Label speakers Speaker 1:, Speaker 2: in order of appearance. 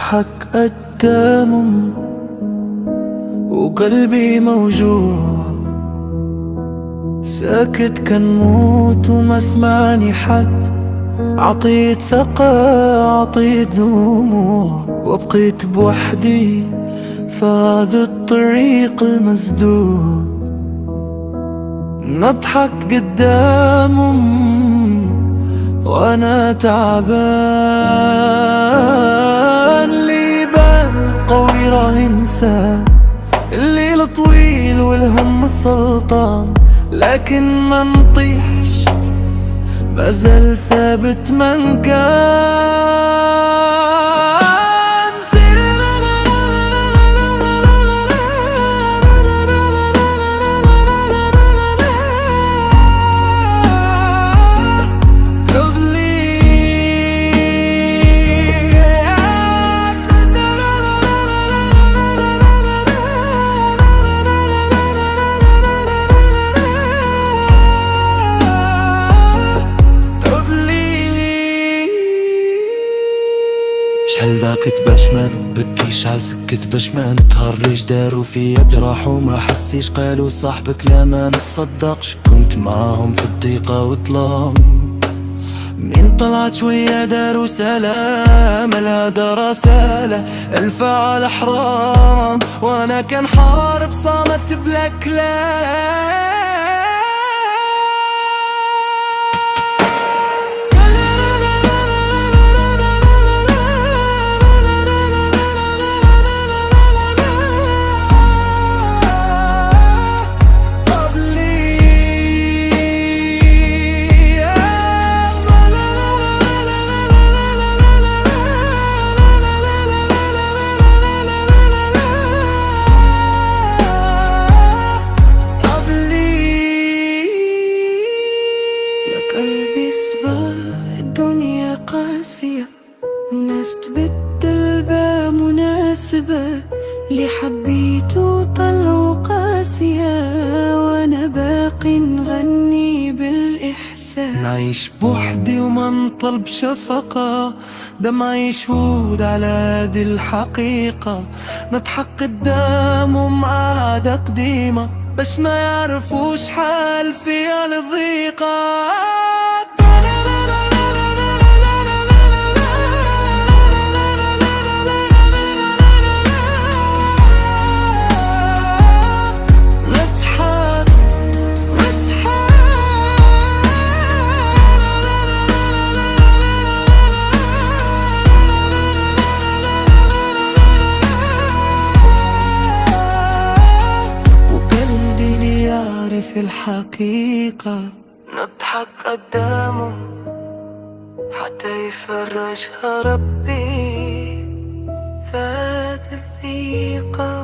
Speaker 1: نضحك قدامهم وقلبي موجوع، ساكت كان موت وما سمعني حد، عطيت ثقة عطيت دموع، وبقيت بوحدي فهذا الطريق المسدود. نضحك قدامهم وانا تعبان، اللي يبان قوي راه انسان، الليل طويل والهم سلطان، لكن ما نطيحش مازال ثابت من كان. شحال ذاك باش ما تبكي، شحال سكت باش ما نتهرج، دارو فيا جراح وما حسيش، قالوا صاحبك لا ما نصدقش، كنت معاهم في الضيقة والظلام، من طلعت شوية دارو سلام، هذا رسالة الفعل حرام، وانا كان حارب صامت بلا كلام. قلبي صبا الدنيا قاسية، الناس تبدل بمناسبة، اللي حبيته طلعوا قاسية، وانا باقي نغني بالإحساس. نعيش بوحدي وما نطلب شفقة، دمعي شهود على هذه الحقيقة، نضحك قدامهم عادة قديمة، باش ما يعرفوش حال فيها الضيقة. في الحقيقة نضحك قدامه حتى يفرجها ربي، فات الثقة.